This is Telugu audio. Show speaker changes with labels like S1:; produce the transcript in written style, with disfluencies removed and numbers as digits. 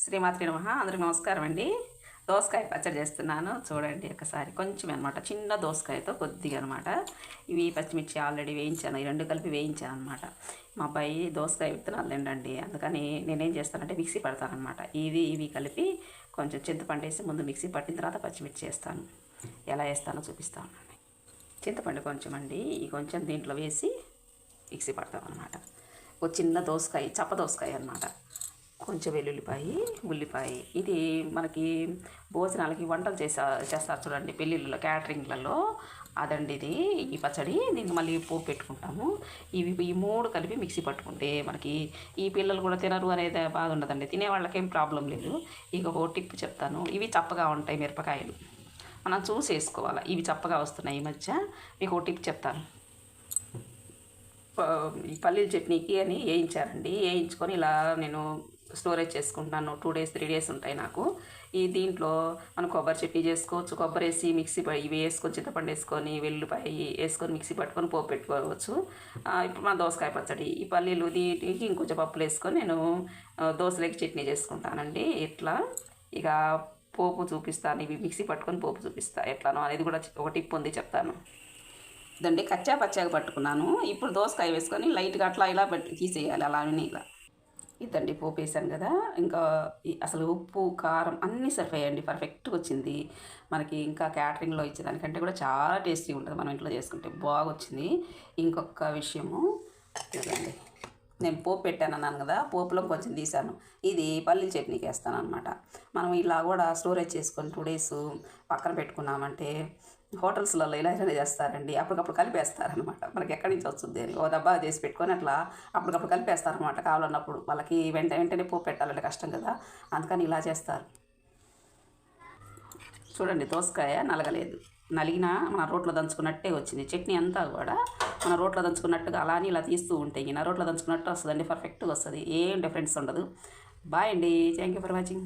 S1: శ్రీమాత్రి నమః. అందరికి నమస్కారం అండి. దోసకాయ పచ్చడి చేస్తున్నాను చూడండి ఒకసారి. కొంచెం అనమాట, చిన్న దోసకాయతో కొద్దిగా అనమాట. ఇవి పచ్చిమిర్చి ఆల్రెడీ వేయించాను, ఈ రెండు కలిపి వేయించాను అనమాట. మా అబ్బాయి దోసకాయ విత్తనాలు తిండండి, అందుకని నేనేం చేస్తానంటే మిక్సీ పడతాను అనమాట. ఇవి కలిపి కొంచెం చింతపండు వేసి ముందు మిక్సీ పట్టిన తర్వాత పచ్చిమిర్చి వేస్తాను. ఎలా వేస్తానో చూపిస్తాను. చింతపండు కొంచెం అండి, ఈ కొంచెం దీంట్లో వేసి మిక్సీ పడతాం అనమాట. ఒక చిన్న దోసకాయ, చప్ప దోసకాయ అనమాట. కొంచెం వెల్లుల్లిపాయి, ఉల్లిపాయ. ఇది మనకి భోజనాలకి వంటలు చేస్తారు చూడండి, పెళ్ళిళ్ళలో, క్యాటరింగ్లలో. అదండి ఇది, ఈ పచ్చడి. దీన్ని మళ్ళీ పోపు పెట్టుకుంటాము. ఈ మూడు కలిపి మిక్సీ పట్టుకుంటే మనకి ఈ పిల్లలు కూడా తినరు అనేది బాధ ఉండదండి. తినే వాళ్ళకేం ప్రాబ్లం లేదు. ఇక ఒక టిప్ చెప్తాను. ఇవి చప్పగా ఉంటాయి మిరపకాయలు, మనం చూసి వేసుకోవాలి. ఇవి చప్పగా వస్తున్నాయి ఈ మధ్య. మీకు ఒక టిప్ చెప్తాను. ఈ పల్లీల చట్నీకి అని వేయించారండి. వేయించుకొని ఇలా నేను స్టోరేజ్ చేసుకుంటాను. 2 days 3 days ఉంటాయి నాకు. ఈ దీంట్లో మనం కొబ్బరి చట్నీ చేసుకోవచ్చు. కొబ్బరి వేసి మిక్సీ ఇవి వేసుకొని, చింతపండు వేసుకొని, వెల్లుల్లిపాయ వేసుకొని మిక్సీ పట్టుకొని పోపు పెట్టుకోవచ్చు. ఇప్పుడు మన దోసకాయ పచ్చడి, ఈ పల్లీలు దీనికి ఇంకొంచెం పప్పులు వేసుకొని నేను దోసలోకి చట్నీ చేసుకుంటానండి. ఇట్లా ఇక పోపు చూపిస్తాను. ఇవి మిక్సీ పట్టుకొని పోపు చూపిస్తాను ఎట్లానో అనేది కూడా ఒక టిప్ ఉంది, చెప్తాను. ఇదండి కచ్చా పచ్చాగా పట్టుకున్నాను. ఇప్పుడు దోసకాయ వేసుకొని లైట్గా అట్లా ఇలా తీసేయాలి, అలానే ఇలా. ఇదండి పోపు వేసాను కదా. ఇంకా అసలు ఉప్పు కారం అన్నీ సరిపోయాయండి, పర్ఫెక్ట్గా వచ్చింది. మనకి ఇంకా క్యాటరింగ్లో ఇచ్చేదానికంటే కూడా చాలా టేస్టీ ఉంటుంది, మనం ఇంట్లో చేసుకుంటే బాగా వచ్చింది. ఇంకొక విషయము ఇదండి, నేను పోపు పెట్టాను అన్నాను కదా, పోపులో కొంచెం తీసాను. ఇది పల్లీల చట్నీకి వేస్తాను అనమాట. మనం ఇలా కూడా స్టోరేజ్ చేసుకొని 2 days పక్కన పెట్టుకున్నామంటే హోటల్స్లలో ఇలా చేస్తారండి, అప్పటికప్పుడు కలిపేస్తారనమాట. మనకి ఎక్కడి నుంచి వస్తుంది అని ఓ డబ్బా చేసి పెట్టుకొని అట్లా అప్పటికప్పుడు కలిపేస్తారనమాట. కావాలన్నప్పుడు వాళ్ళకి వెంటనే పోపు పెట్టాలంటే కష్టం కదా, అందుకని ఇలా చేస్తారు. చూడండి దోసకాయ నలగలేదు, నలిగినా మన రోట్లో దంచుకున్నట్టే వచ్చింది. చట్నీ అంతా కూడా మన రోట్లో దంచుకున్నట్టుగా అలానే ఇలా తీస్తూ ఉంటే నా రోట్లో దంచుకున్నట్టు వస్తుందండి, పర్ఫెక్ట్గా వస్తుంది, ఏం డిఫరెన్స్ ఉండదు. బాయ్ అండి, థ్యాంక్ యూ ఫర్ వాచింగ్.